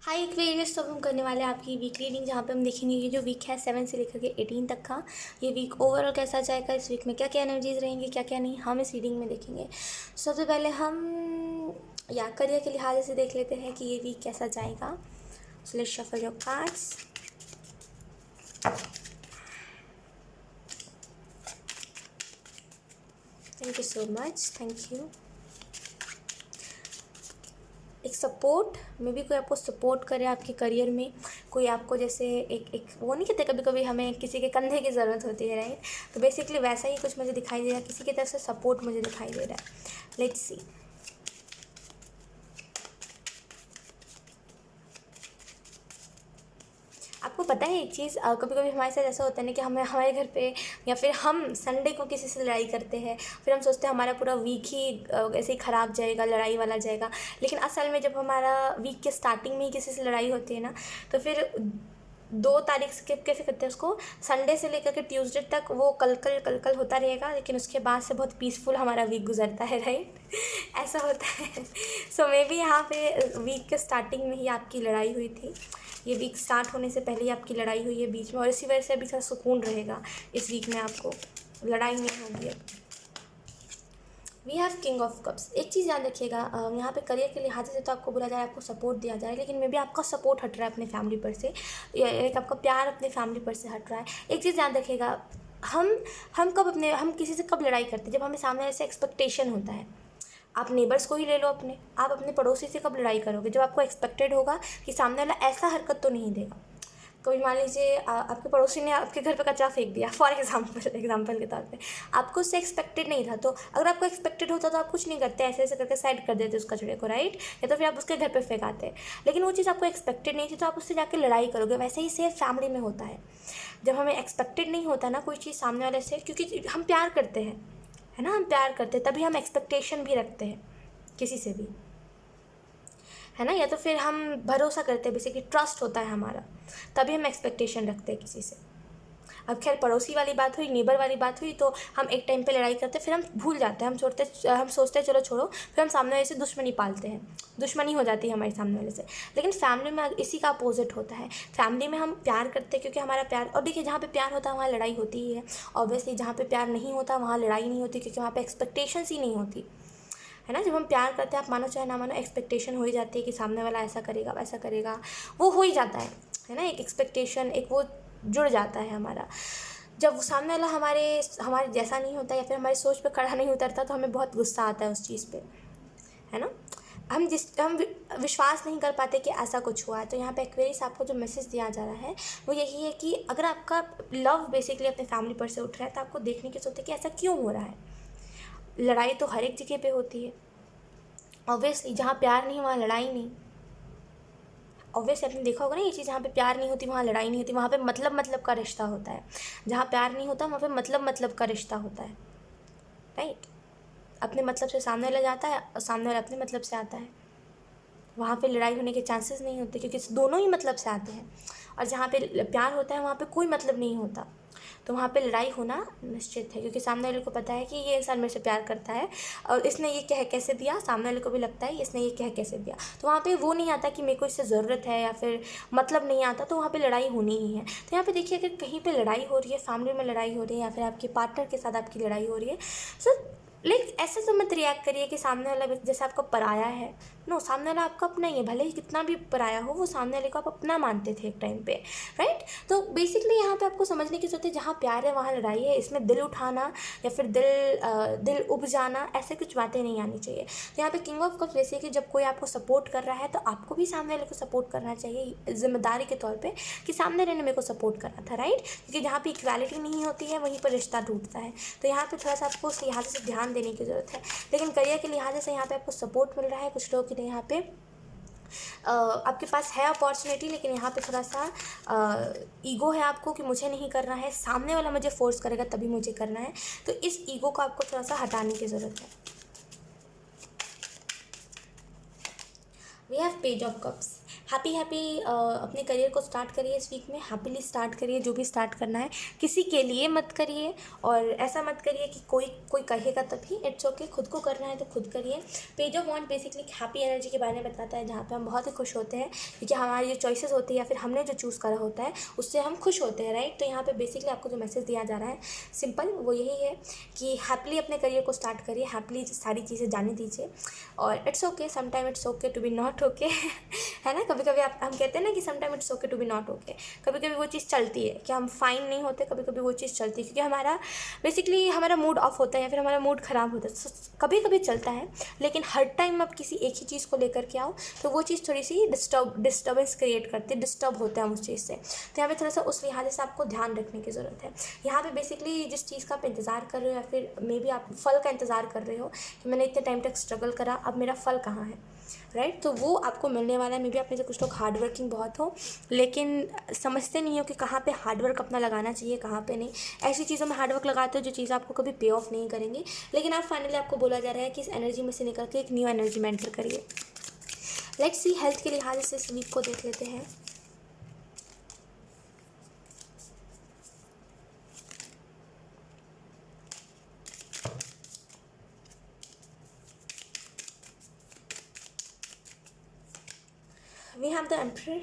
हाय Aquarius. तो हम करने वाले हैं आपकी वीक रीडिंग, जहाँ पे हम देखेंगे ये जो वीक है 7 से लेकर के 18 तक का, ये वीक ओवरऑल कैसा जाएगा, इस वीक में क्या क्या एनर्जीज रहेंगी, क्या क्या नहीं, हम इस रीडिंग में देखेंगे। सबसे पहले हम या करियर के लिहाज से देख लेते हैं कि ये वीक कैसा जाएगा। So let's shuffle your cards. Thank you so much, thank you. एक सपोर्ट में भी कोई आपको सपोर्ट करे आपके करियर में, कोई आपको जैसे एक वो नहीं कहते, कभी कभी हमें किसी के कंधे की ज़रूरत होती है, राइट। तो बेसिकली वैसा ही कुछ मुझे दिखाई दे रहा है, किसी की तरफ से सपोर्ट मुझे दिखाई दे रहा है। Let's see. आपको पता है एक चीज़, कभी कभी हमारे साथ ऐसा होता है ना कि हमें हमारे घर पे या फिर हम संडे को किसी से लड़ाई करते हैं, फिर हम सोचते हैं हमारा पूरा वीक ही ऐसे ही ख़राब जाएगा, लड़ाई वाला जाएगा। लेकिन असल में जब हमारा वीक के स्टार्टिंग में ही किसी से लड़ाई होती है ना, तो फिर 2 तारीख से कैसे करते हैं उसको, संडे से लेकर के ट्यूसडे तक वो कल होता रहेगा, लेकिन उसके बाद से बहुत पीसफुल हमारा वीक गुजरता है, राइट। ऐसा होता है। सो मे बी यहाँ पे वीक के स्टार्टिंग में ही आपकी लड़ाई हुई थी, ये वीक स्टार्ट होने से पहले ही आपकी लड़ाई हुई है बीच में, और इसी वजह से अभी थोड़ा सुकून रहेगा इस वीक में, आपको लड़ाई नहीं होगी अब। We have king of cups. एक चीज़ याद रखिएगा, यहाँ पे करियर के लिहाज से तो आपको बोला जाए, आपको सपोर्ट दिया जाए, लेकिन मे बी आपका सपोर्ट हट रहा है अपने फैमिली पर से, या एक आपका प्यार अपने फैमिली पर से हट रहा है। एक चीज़ याद रखिएगा, हम किसी से कब लड़ाई करते हैं, जब हमें सामने ऐसे एक्सपेक्टेशन होता है। आप नेबर्स को ही ले लो अपने, आप अपने पड़ोसी से कब लड़ाई करोगे, जब आपको एक्सपेक्टेड होगा कि सामने वाला ऐसा हरकत तो नहीं देगा। कभी मान लीजिए आपके पड़ोसी ने आपके घर पे कचरा फेंक दिया, फॉर एग्जाम्पल के तौर पे, आपको उससे एक्सपेक्टेड नहीं था, तो अगर आपको एक्सपेक्टेड होता तो आप कुछ नहीं करते, ऐसे ऐसे करके साइड कर देते उस कचरे को, राइट, या तो फिर आप उसके घर पे फेंकाते। लेकिन वो चीज़ आपको एक्सपेक्टेड नहीं थी, तो आप उससे जाकर लड़ाई करोगे। वैसे ही सेम फैमिली में होता है, जब हमें एक्सपेक्टेड नहीं होता ना कोई चीज़ सामने वाले से, क्योंकि हम प्यार करते हैं, है ना, हम प्यार करते हैं, तभी हम एक्सपेक्टेशन भी रखते हैं किसी से भी, है ना, या तो फिर हम भरोसा करते हैं, बेसिकली ट्रस्ट होता है हमारा, तभी हम एक्सपेक्टेशन रखते हैं किसी से। अब खैर पड़ोसी वाली बात हुई, नेबर वाली बात हुई, तो हम एक टाइम पे लड़ाई करते हैं, फिर हम भूल जाते हैं, हम सोचते हैं चलो छोड़ो, फिर हम सामने वाले से दुश्मनी पालते हैं, दुश्मनी हो जाती है हमारे सामने वाले से। लेकिन फैमिली में इसी का अपोजिट होता है। फैमिली में हम प्यार करते हैं क्योंकि हमारा प्यार, और देखिए जहाँ पे प्यार होता है वहाँ लड़ाई होती ही है, ऑब्वियसली। जहाँ पे प्यार नहीं होता वहाँ लड़ाई नहीं होती, क्योंकि वहाँ पे एक्सपेक्टेशंस ही नहीं होती, है ना। जब हम प्यार करते हैं, आप मानो चाहे ना मानो, एक्सपेक्टेशन हो ही जाती है कि सामने वाला ऐसा करेगा वैसा करेगा, वो हो ही जाता है ना, एक एक्सपेक्टेशन, एक वो जुड़ जाता है हमारा। जब वो सामने वाला हमारे जैसा नहीं होता, या फिर हमारी सोच पे खड़ा नहीं उतरता, तो हमें बहुत गुस्सा आता है उस चीज़ पे, है ना। हम विश्वास नहीं कर पाते कि ऐसा कुछ हुआ है। तो यहाँ पे एक्वेरियस आपको जो मैसेज दिया जा रहा है वो यही है कि अगर आपका लव बेसिकली अपने फैमिली पर से उठ रहा है, तो आपको देखने की सोचते कि ऐसा क्यों हो रहा है। लड़ाई तो हर एक जगह पे होती है, ऑब्वियसली। जहाँ प्यार नहीं वहाँ लड़ाई नहीं, ऑब्वियसली। आपने देखा होगा ना ये चीज़, जहाँ पे प्यार नहीं होती वहाँ लड़ाई नहीं होती, वहाँ पे मतलब का रिश्ता होता है। जहाँ प्यार नहीं होता वहाँ पे मतलब का रिश्ता होता है, राइट। अपने मतलब से सामने वाला जाता है और सामने वाला अपने मतलब से आता है, वहाँ पे लड़ाई होने के चांसेस नहीं होते, क्योंकि दोनों ही मतलब से आते हैं। और जहाँ पे प्यार होता है वहाँ पे कोई मतलब नहीं होता, तो वहाँ पे लड़ाई होना निश्चित है, क्योंकि सामने वाले को पता है कि ये इंसान मेरे से प्यार करता है, और इसने ये कह कैसे दिया, सामने वाले को भी लगता है इसने ये कह कैसे दिया। तो वहाँ पे वो नहीं आता कि मेरे को इससे ज़रूरत है, या फिर मतलब नहीं आता, तो वहाँ पे लड़ाई होनी ही है। तो यहाँ पे देखिए, अगर कहीं पे लड़ाई हो रही है, फैमिली में लड़ाई हो रही है, या फिर आपके पार्टनर के साथ आपकी लड़ाई हो रही है, सो लाइक ऐसे तो मत रिएक्ट करिए कि सामने वाला जैसे आपका पराया है। नो, सामने वाला आपका अपना ही है, भले ही कितना भी पराया हो, वो सामने वाले को आप अपना मानते थे एक टाइम पे, राइट। तो बेसिकली यहाँ पे आपको समझने की जरूरत है, जहाँ प्यार है वहाँ लड़ाई है। इसमें दिल उठाना या फिर दिल उब जाना, ऐसे कुछ बातें नहीं आनी चाहिए। तो यहाँ पे किंग ऑफ कप्स बेसिकली, जब कोई आपको सपोर्ट कर रहा है, तो आपको भी सामने वाले को सपोर्ट करना चाहिए, जिम्मेदारी के तौर पर, कि सामने वाले ने मेरे को सपोर्ट करना था, राइट। क्योंकि जहाँ पे इक्वालिटी नहीं होती है वहीं पर रिश्ता टूटता है। तो यहाँ पे थोड़ा सा आपको उस लिहाज से ध्यान देने की ज़रूरत है। लेकिन करियर के लिहाज से यहाँ पे आपको सपोर्ट मिल रहा है, कुछ लोगों के लिए यहाँ पे आपके पास है अपॉर्चुनिटी, लेकिन यहाँ पे थोड़ा सा ईगो है आपको कि मुझे नहीं करना है, सामने वाला मुझे फोर्स करेगा तभी मुझे करना है। तो इस ईगो को आपको थोड़ा सा हटाने की ज़रूरत है। We have page of cups. Happy happy अपने करियर को स्टार्ट करिए इस वीक में, हैप्पीली स्टार्ट करिए जो भी स्टार्ट करना है, किसी के लिए मत करिए और ऐसा मत करिए कि कोई कोई कहेगा तभी, इट्स ओके, खुद को करना है तो खुद करिए। Page of wands basically happy energy के बारे में बताता है, जहाँ पे हम बहुत ही खुश होते हैं क्योंकि हमारी जो चॉइसेस होती है या फिर हमने जो चूज़ करा होता है उससे हम खुश होते हैं, राइट। तो यहाँ पे बेसिकली आपको जो मैसेज दिया जा रहा है सिंपल वो यही है कि हैप्पीली अपने करियर को स्टार्ट करिए, हैप्पीली सारी चीज़ें जाने दीजिए और it's okay, sometime it's okay to be not okay, है ना। कभी कभी आप हम कहते हैं ना कि sometime it's okay to be not okay, कभी कभी वो चीज़ चलती है कि हम फाइन नहीं होते, कभी कभी वो चीज़ चलती है क्योंकि हमारा बेसिकली हमारा मूड ऑफ होता है या फिर हमारा मूड ख़राब होता है, कभी कभी चलता है। लेकिन हर टाइम आप किसी एक ही चीज़ को लेकर के आओ तो वो चीज़ थोड़ी सी डिस्टर्बेंस क्रिएट करती है, डिस्टर्ब होते हैं हम उस चीज़ से। तो यहाँ पे थोड़ा सा उस लिहाज से आपको ध्यान रखने की ज़रूरत है। यहाँ पे बेसिकली जिस चीज़ का आप इंतज़ार कर रहे हो या फिर मे बी आप फल का इंतज़ार कर रहे हो कि मैंने इतने टाइम तक स्ट्रगल करा, अब मेरा फल कहाँ है, राइट। तो वो आपको मिलने वाला है। मे बी आप में से कुछ लोग हार्ड वर्किंग बहुत हो लेकिन समझते नहीं हो कि कहाँ पे हार्ड वर्क अपना लगाना चाहिए, कहाँ पे नहीं। ऐसी चीज़ों में हार्ड वर्क लगाते हो जो चीज़ आपको कभी पे ऑफ नहीं करेंगी, लेकिन आप फाइनली आपको बोला जा रहा है कि इस एनर्जी में से निकल के एक न्यू एनर्जी में एंटर करिए। लेट्स सी हेल्थ के लिहाज से इस वीक को देख लेते हैं। We have the emperor,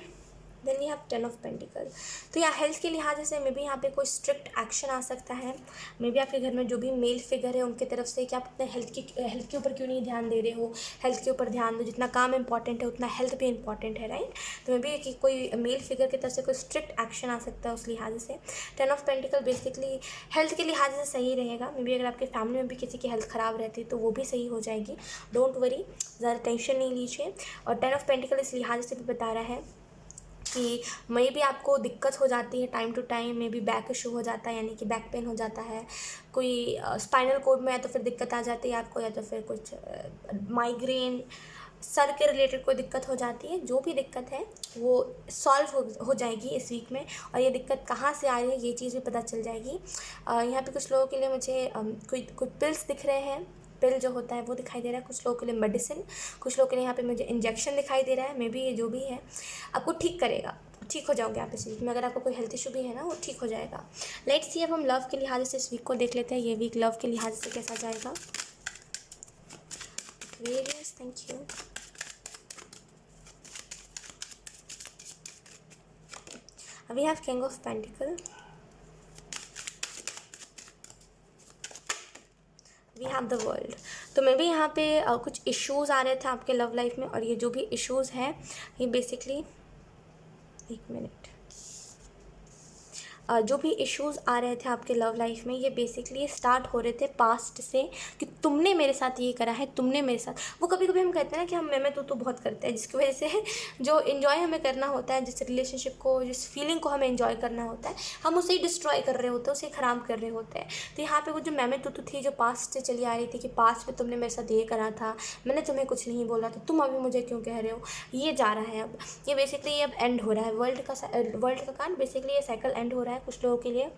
then we have 10 of pentacle. तो यहाँ हेल्थ के लिहाज से मे बी यहाँ पे कोई स्ट्रिक्ट एक्शन आ सकता है। मे बी आपके घर में जो भी मेल फिगर है उनकी तरफ से कि आप अपने हेल्थ के ऊपर क्यों नहीं ध्यान दे रहे हो, हेल्थ के ऊपर ध्यान दो, जितना काम इंपॉर्टेंट है उतना हेल्थ भी इंपॉर्टेंट है, राइट। तो मे बी कि कोई मेल फिगर की तरफ से कोई स्ट्रिक्ट एक्शन आ सकता है उस लिहाज से। 10 ऑफ पेंटिकल बेसिकली हेल्थ के लिहाज से सही रहेगा। मे बी अगर आपके फैमिली में भी किसी की हेल्थ ख़राब रहती है तो वो भी सही हो जाएगी, डोंट वरी, ज़्यादा टेंशन नहीं लीजिए। और 10 ऑफ पेंटिकल इस लिहाज से भी बता रहा है कि मे भी आपको दिक्कत हो जाती है time to time, maybe back issue हो जाता है यानी कि बैक पेन हो जाता है, कोई स्पाइनल कोड में है तो फिर दिक्कत आ जाती है आपको, या तो फिर कुछ माइग्रेन, सर के रिलेटेड कोई दिक्कत हो जाती है। जो भी दिक्कत है वो सॉल्व हो जाएगी इस वीक में, और ये दिक्कत कहाँ से आ रही है ये चीज़ भी पता चल जाएगी। यहाँ पे कुछ लोगों के लिए मुझे कुछ पिल्स दिख रहे हैं, पिल जो होता है वो दिखाई दे रहा है, कुछ लोगों के लिए मेडिसिन, कुछ लोगों के लिए यहाँ पे मुझे इंजेक्शन दिखाई दे रहा है। मे बी ये जो भी है आपको ठीक करेगा, ठीक हो जाओगे आप इस वीक में। अगर आपको कोई हेल्थ इशू भी है ना वो ठीक हो जाएगा। लेट्स सी अब हम लव के लिहाज से इस वीक को देख लेते हैं, ये वीक लव के लिहाज से कैसा जाएगा। Aquarius, thank you. We have king of pentacle, we have the world. तो मे बी यहाँ पे कुछ इश्यूज़ आ रहे थे आपके लव लाइफ में, और ये जो भी इश्यूज़ हैं ये बेसिकली, एक मिनट, जो भी इश्यूज़ आ रहे थे आपके लव लाइफ में ये बेसिकली स्टार्ट हो रहे थे पास्ट से, कि तुमने मेरे साथ ये करा है, तुमने मेरे साथ। वो कभी कभी हम कहते हैं ना कि हम मैं तो बहुत करते हैं, जिसकी वजह से जो इन्जॉय हमें करना होता है, जिस रिलेशनशिप को, जिस फीलिंग को हमें इन्जॉय करना होता है, हम उसे ही डिस्ट्रॉय कर रहे होते हैं, उसे ख़राब कर रहे होते हैं। तो यहाँ पे वो जो मैं तो थी जो पास्ट से चली आ रही थी कि पास्ट में तुमने मेरे साथ ये करा था, मैंने तुम्हें कुछ नहीं बोला था, तुम अभी मुझे क्यों कह रहे हो, ये जा रहा है अब, ये बेसिकली अब एंड हो रहा है वर्ल्ड का कारण, बेसिकली ये साइकिल एंड हो रहा है कुछ लोगों के लिए।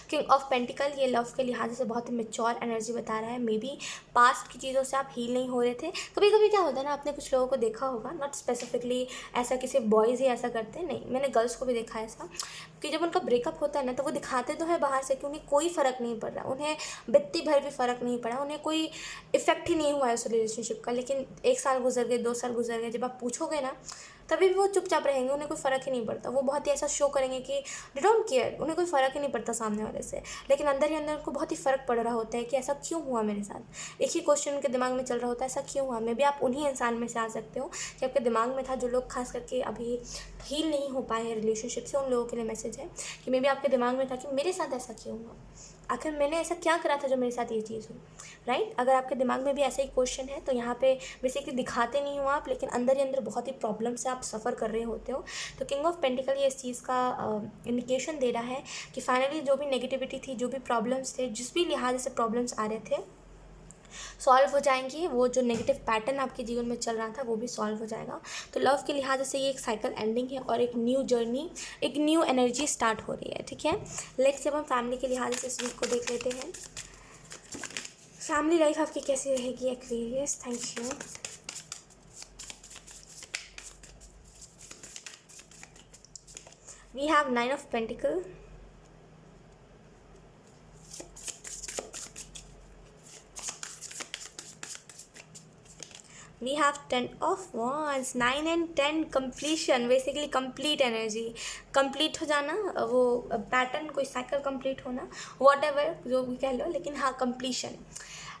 किंग ऑफ पेंटिकल ये लव के लिहाज से बहुत ही मेच्योर एनर्जी बता रहा है। मे बी पास्ट की चीज़ों से आप हील नहीं हो रहे थे। कभी कभी क्या होता है ना, आपने कुछ लोगों को देखा होगा, नॉट स्पेसिफिकली ऐसा किसी बॉयज़ ही ऐसा करते हैं, नहीं, मैंने गर्ल्स को भी देखा है ऐसा, कि जब उनका ब्रेकअप होता है ना तो वो दिखाते तो है बाहर से कि उन्हें कोई फ़र्क नहीं पड़ रहा, उन्हें बित्ती भर भी फ़र्क नहीं पड़ा, उन्हें कोई इफेक्ट ही नहीं हुआ है उस रिलेशनशिप का। लेकिन 1 साल गुजर गए, 2 साल गुजर गए, जब आप पूछोगे ना तभी भी वो चुपचाप रहेंगे, उन्हें कोई फ़र्क ही नहीं पड़ता। वो बहुत ही ऐसा शो करेंगे कि दे डोंट केयर, उन्हें कोई फ़र्क ही नहीं पड़ता सामने वाले से, लेकिन अंदर ही अंदर उनको बहुत ही फ़र्क पड़ रहा होता है कि ऐसा क्यों हुआ मेरे साथ। एक ही क्वेश्चन उनके दिमाग में चल रहा होता है, ऐसा क्यों हुआ। मे बी आप उन्हीं इंसान में से आ सकते हो कि आपके दिमाग में था, जो लोग खास करके अभी हील नहीं हो पाए हैं रिलेशनशिप से, उन लोगों के लिए मैसेज है कि मे बी आपके दिमाग में था कि मेरे साथ ऐसा क्यों हुआ, आखिर मैंने ऐसा क्या करा था जो मेरे साथ ये चीज़ हुई, राइट। अगर आपके दिमाग में भी ऐसा ही क्वेश्चन है तो यहाँ पे बेसिकली दिखाते नहीं हो आप, लेकिन अंदर ही अंदर बहुत ही प्रॉब्लम से आप सफ़र कर रहे होते हो। तो किंग ऑफ पेंटिकल ये इस चीज़ का इंडिकेशन दे रहा है कि फाइनली जो भी नेगेटिविटी थी, जो भी प्रॉब्लम्स थे, जिस भी लिहाज से प्रॉब्लम्स आ रहे थे, सॉल्व हो जाएंगी। वो जो नेगेटिव पैटर्न आपके जीवन में चल रहा था वो भी सॉल्व हो जाएगा। तो लव के लिहाज से ये एक साइकिल एंडिंग है और एक न्यू जर्नी, एक न्यू एनर्जी स्टार्ट हो रही है, ठीक है। लेट्स जब हम फैमिली के लिहाज से इस वीक को देख लेते हैं, फैमिली लाइफ आपकी कैसी रहेगी Aquarius, thank you. We have 9 of pentacle, we have 10 of wands, 9 and 10 completion, basically complete energy, complete हो जाना, वो पैटर्न कोई साइकिल कंप्लीट होना, वॉट एवर जो भी कह लो, लेकिन हाँ कंप्लीशन।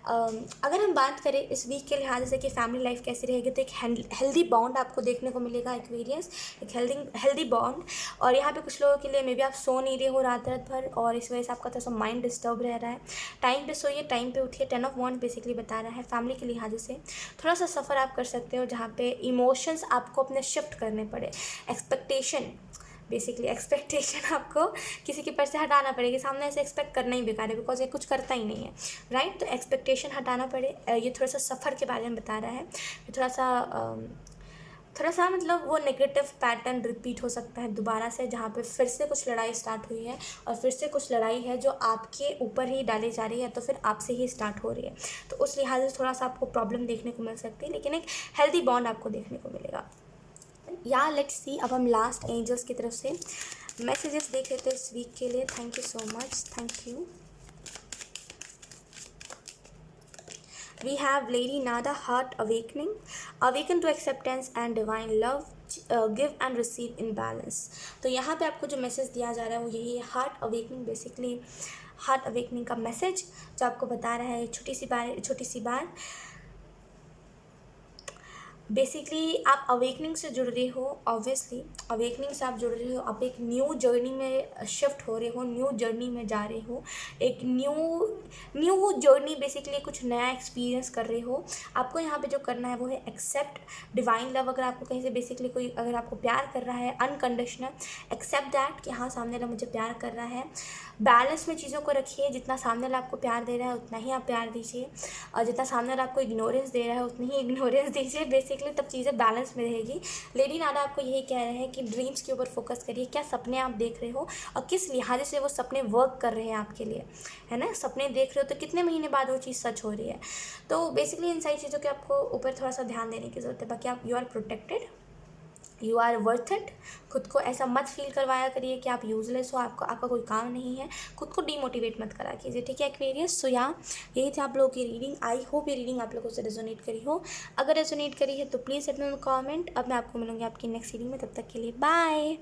अगर हम बात करें इस वीक के लिहाज से कि फैमिली लाइफ कैसी रहेगी, तो एक हेल्दी बॉन्ड आपको देखने को मिलेगा एक्वेरियस, एक हेल्दी बॉन्ड। और यहाँ पे कुछ लोगों के लिए मे बी आप सो नहीं रहे हो रात भर, और इस वजह से आपका थोड़ा सा माइंड डिस्टर्ब रह रहा है। टाइम पे सोइए, टाइम पे उठिए। 10 ऑफ वॉन्ड बेसिकली बता रहा है फैमिली के लिहाज से थोड़ा सा सफ़र आप कर सकते हो, जहाँ पे इमोशंस आपको अपने शिफ्ट करने पड़े। एक्सपेक्टेशन आपको किसी के पर से हटाना पड़ेगा, सामने ऐसे एक्सपेक्ट करना ही बेकार है, बिकॉज ये कुछ करता ही नहीं है, राइट। तो एक्सपेक्टेशन हटाना पड़े। ये थोड़ा सा सफ़र के बारे में बता रहा है। थोड़ा सा मतलब वो नेगेटिव पैटर्न रिपीट हो सकता है दोबारा से, जहाँ पे फिर से कुछ लड़ाई स्टार्ट हुई है, और फिर से कुछ लड़ाई है जो आपके ऊपर ही डाली जा रही है, तो फिर आपसे ही स्टार्ट हो रही है। तो उस लिहाज से थोड़ा सा आपको प्रॉब्लम देखने को मिल सकती है, लेकिन एक हेल्दी बॉन्ड आपको देखने को मिलेगा। या लेट्स सी, अब हम लास्ट एंजल्स की तरफ से मैसेजेस देख लेते हैं इस वीक के लिए। Thank you so much, thank you. We have Lady Nada, heart awakening, awaken to acceptance and divine love, give and receive in balance। तो यहाँ पे आपको जो मैसेज दिया जा रहा है वो यही है, heart awakening. Basically heart awakening का मैसेज जो आपको बता रहा है, छोटी सी बात बेसिकली आप अवेकनिंग से जुड़ रहे हो। ऑब्वियसली अवेकनिंग से आप जुड़ रहे हो, आप एक न्यू जर्नी में शिफ्ट हो रहे हो, न्यू जर्नी में जा रहे हो, एक न्यू जर्नी, बेसिकली कुछ नया एक्सपीरियंस कर रहे हो। आपको यहाँ पे जो करना है वो है एक्सेप्ट डिवाइन लव। अगर आपको कहीं से बेसिकली कोई अगर आपको प्यार कर रहा है अनकंडीशनल, एक्सेप्ट दैट कि हाँ सामने वाला मुझे प्यार कर रहा है। बैलेंस में चीज़ों को रखिए, जितना सामने वाला आपको प्यार दे रहा है उतना ही आप प्यार दीजिए, और जितना सामने वाला आपको इग्नोरेंस दे रहा है उतनी ही इग्नोरेंस दीजिए। बेसिकली तब चीज़ें बैलेंस में रहेगी। लेडी नाडा आपको यही कह रहे हैं कि ड्रीम्स के ऊपर फोकस करिए, क्या सपने आप देख रहे हो और किस लिहाज से वो सपने वर्क कर रहे हैं आपके लिए, है ना। सपने देख रहे हो तो कितने महीने बाद वो चीज़ सच हो रही है। तो बेसिकली इन सारी चीज़ों के आपको ऊपर थोड़ा सा ध्यान देने की ज़रूरत है। बाकी आप you are protected, you are worth it. खुद को ऐसा मत फील करवाया करिए कि आप यूजलेस हो, आपका कोई काम नहीं है। खुद को डीमोटिवेट मत करा कीजिए, ठीक है एक्वेरियस। सो यही थी आप लोगों की रीडिंग। आई होप ये रीडिंग आप लोगों से रेजोनेट करी हो। अगर रेजोनेट करी है तो please let me know comment. अब मैं आपको मिलूंगी आपकी नेक्स्ट रीडिंग में, तब तक के लिए बाय।